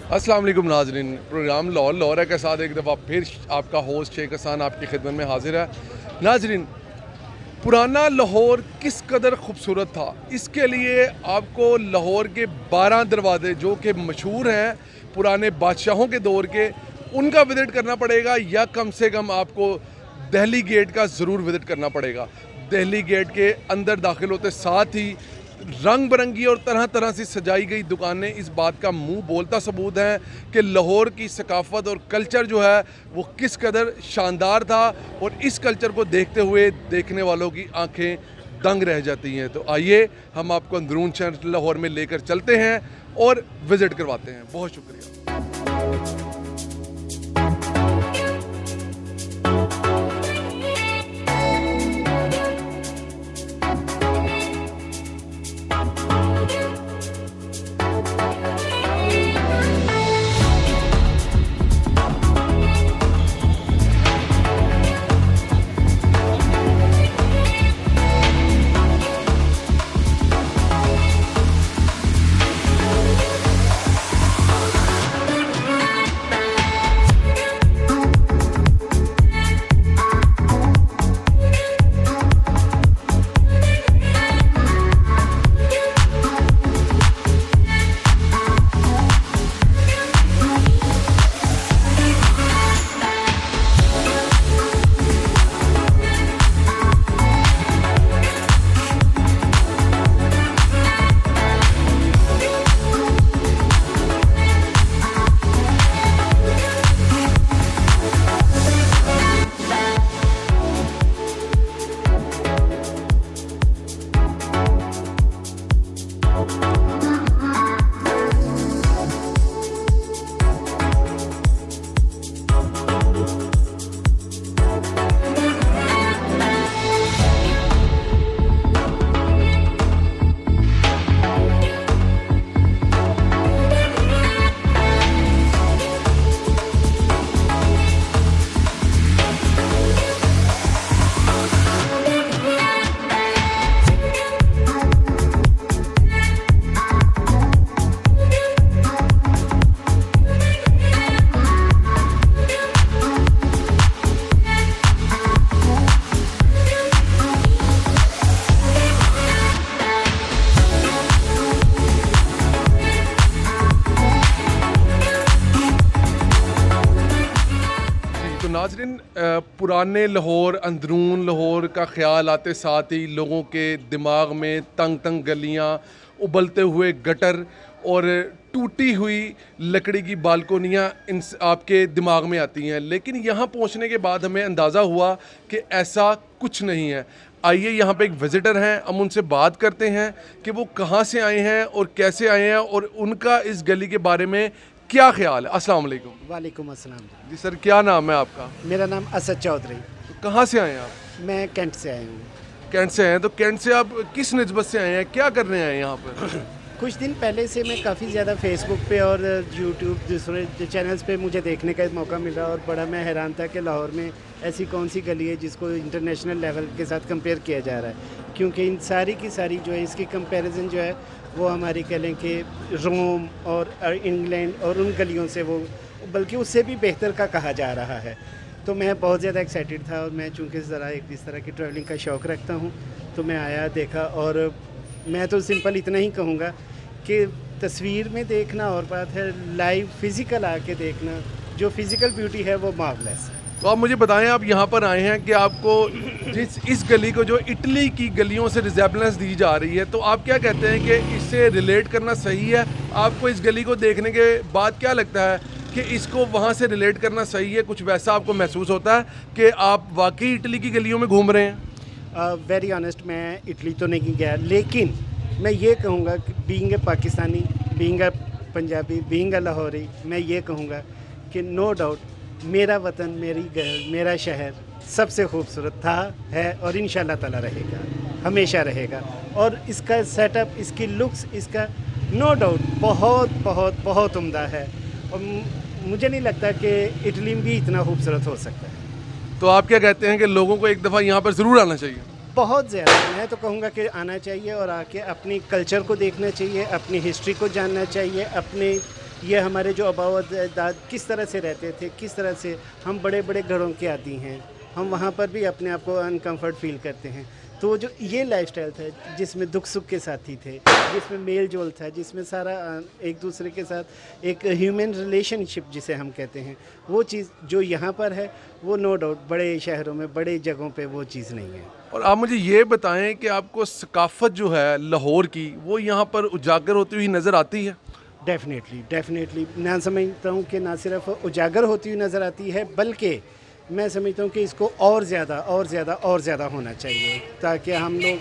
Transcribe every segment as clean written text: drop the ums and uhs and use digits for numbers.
अस्सलाम वालेकुम नाज़रीन, प्रोग्राम लाहौर के साथ एक दफ़ा फिर आपका होस्ट शेख हसन आपकी खिदमत में हाजिर है। नाज़रीन, पुराना लाहौर किस कदर खूबसूरत था, इसके लिए आपको लाहौर के 12 दरवाज़े जो कि मशहूर हैं पुराने बादशाहों के दौर के, उनका विज़िट करना पड़ेगा या कम से कम आपको दिल्ली गेट का ज़रूर विज़िट करना पड़ेगा। दिल्ली गेट के अंदर दाखिल होते साथ ही रंग बिरंगी और तरह तरह से सजाई गई दुकानें इस बात का मुंह बोलता सबूत हैं कि लाहौर की सकाफ़त और कल्चर जो है वो किस कदर शानदार था, और इस कल्चर को देखते हुए देखने वालों की आंखें दंग रह जाती हैं। तो आइए हम आपको अंदरून शहर लाहौर में लेकर चलते हैं और विज़िट करवाते हैं। बहुत शुक्रिया। नाज़रीन, पुराने लाहौर, अंदरून लाहौर का ख़्याल आते साथ ही लोगों के दिमाग में तंग तंग गलियाँ, उबलते हुए गटर और टूटी हुई लकड़ी की बालकोनियाँ इन आपके दिमाग में आती हैं। लेकिन यहाँ पहुँचने के बाद हमें अंदाज़ा हुआ कि ऐसा कुछ नहीं है। आइए, यहाँ पे एक विज़िटर हैं, हम उनसे बात करते हैं कि वो कहाँ से आए हैं और कैसे आए हैं और उनका इस गली के बारे में क्या ख्याल है। अस्सलाम वालेकुम। वालेकुम अस्सलाम। जी सर, क्या नाम है आपका? मेरा नाम असद चौधरी। तो कहाँ से आए हैं आप? मैं कैंट से आया हूँ। कैंट से आए हैं, तो कैंट से आप किस निस्बत से आए हैं, क्या करने आए हैं यहाँ पर? कुछ दिन पहले से मैं काफ़ी ज़्यादा फेसबुक पे और यूट्यूब दूसरे चैनल्स पे मुझे देखने का मौका मिला, और बड़ा मैं हैरान था कि लाहौर में ऐसी कौन सी गली है जिसको इंटरनेशनल लेवल के साथ कंपेयर किया जा रहा है, क्योंकि इन सारी की सारी जो है इसकी कंपैरिजन जो है वो हमारी कह लें कि रोम और इंग्लैंड और उन गलियों से वो बल्कि उससे भी बेहतर का कहा जा रहा है। तो मैं बहुत ज़्यादा एक्साइटेड था, और मैं चूँकि ज़रा इस तरह की ट्रैवलिंग का शौक़ रखता हूँ तो मैं आया, देखा, और मैं तो सिंपल इतना ही कहूँगा कि तस्वीर में देखना और बात है, लाइव फिज़िकल आके देखना, जो फिज़िकल ब्यूटी है वो मार्वलेस है। तो आप मुझे बताएं, आप यहाँ पर आए हैं कि आपको इस गली को जो इटली की गलियों से रिजेम्बलेंस दी जा रही है, तो आप क्या कहते हैं कि इससे रिलेट करना सही है? आपको इस गली को देखने के बाद क्या लगता है कि इसको वहाँ से रिलेट करना सही है? कुछ वैसा आपको महसूस होता है कि आप वाकई इटली की गलियों में घूम रहे हैं? वेरी ऑनेस्ट, मैं इटली तो नहीं गया, लेकिन मैं ये कहूँगा कि being a Pakistani, being a Punjabi, being a Lahori, मैं ये कहूँगा कि नो डाउट मेरा वतन, मेरा शहर सबसे खूबसूरत था, है और इंशाल्लाह ताला रहेगा, हमेशा रहेगा। और इसका सेटअप, इसकी लुक्स, इसका नो डाउट बहुत बहुत बहुत उम्दा है, और मुझे नहीं लगता कि इटली भी इतना खूबसूरत हो सकता है। तो आप क्या कहते हैं कि लोगों को एक दफ़ा यहाँ पर ज़रूर आना चाहिए? बहुत ज़्यादा, मैं तो कहूँगा कि आना चाहिए और आके अपनी कल्चर को देखना चाहिए, अपनी हिस्ट्री को जानना चाहिए, अपने ये हमारे जो आबा व अजदाद किस तरह से रहते थे, किस तरह से हम बड़े बड़े घरों के आदी हैं, हम वहाँ पर भी अपने आप को अनकम्फर्ट फील करते हैं। तो जो ये लाइफस्टाइल था जिसमें दुख सुख के साथी थे, जिसमें मेल जोल था, जिसमें सारा एक दूसरे के साथ एक ह्यूमन रिलेशनशिप जिसे हम कहते हैं, वो चीज़ जो यहाँ पर है वो नो डाउट बड़े शहरों में बड़े जगहों पे वो चीज़ नहीं है। और आप मुझे ये बताएं कि आपको सकाफ़त जो है लाहौर की वो यहाँ पर उजागर होती हुई नज़र आती है? डेफिनेटली मैं समझता हूँ कि ना सिर्फ उजागर होती हुई नज़र आती है, बल्कि मैं समझता हूँ कि इसको और ज़्यादा होना चाहिए, ताकि हम लोग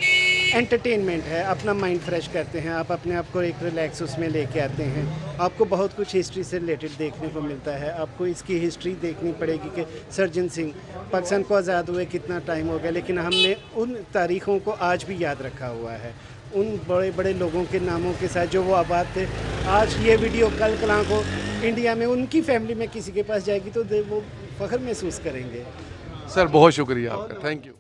एंटरटेनमेंट है, अपना माइंड फ्रेश करते हैं, आप अपने आप को एक रिलैक्स उसमें लेके आते हैं। आपको बहुत कुछ हिस्ट्री से रिलेटेड देखने को मिलता है। आपको इसकी हिस्ट्री देखनी पड़ेगी कि सर्जन सिंह पाकिस्तान को आज़ाद हुए कितना टाइम हो गया, लेकिन हमने उन तारीख़ों को आज भी याद रखा हुआ है, उन बड़े बड़े लोगों के नामों के साथ जो वो आबाद थे। आज ये वीडियो कल कलां को इंडिया में उनकी फैमिली में किसी के पास जाएगी तो वो फ़ख्र महसूस करेंगे। सर बहुत शुक्रिया आपका, थैंक यू।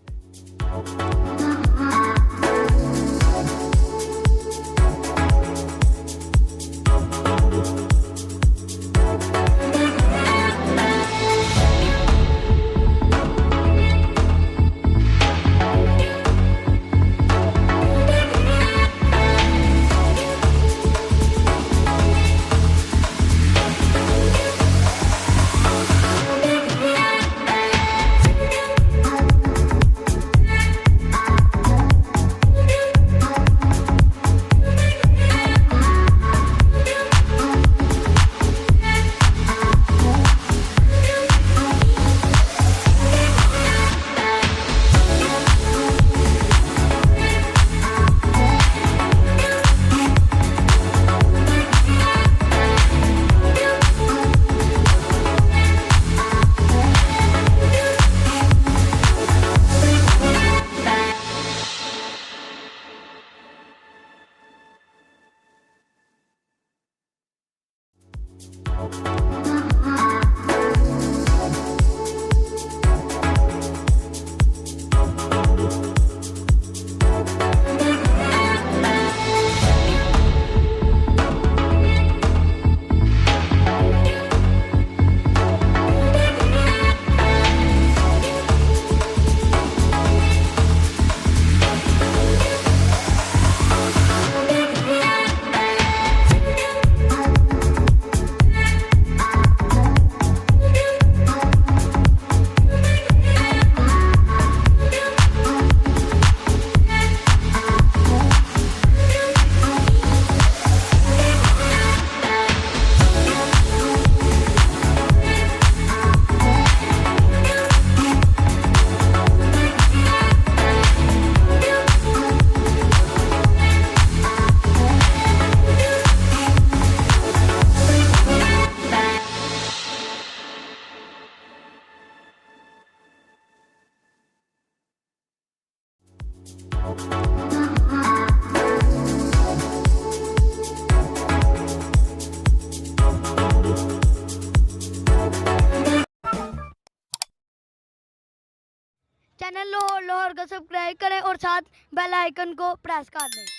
चैनल लाहौर को सब्सक्राइब करें और साथ बेल आइकन को प्रेस कर दें।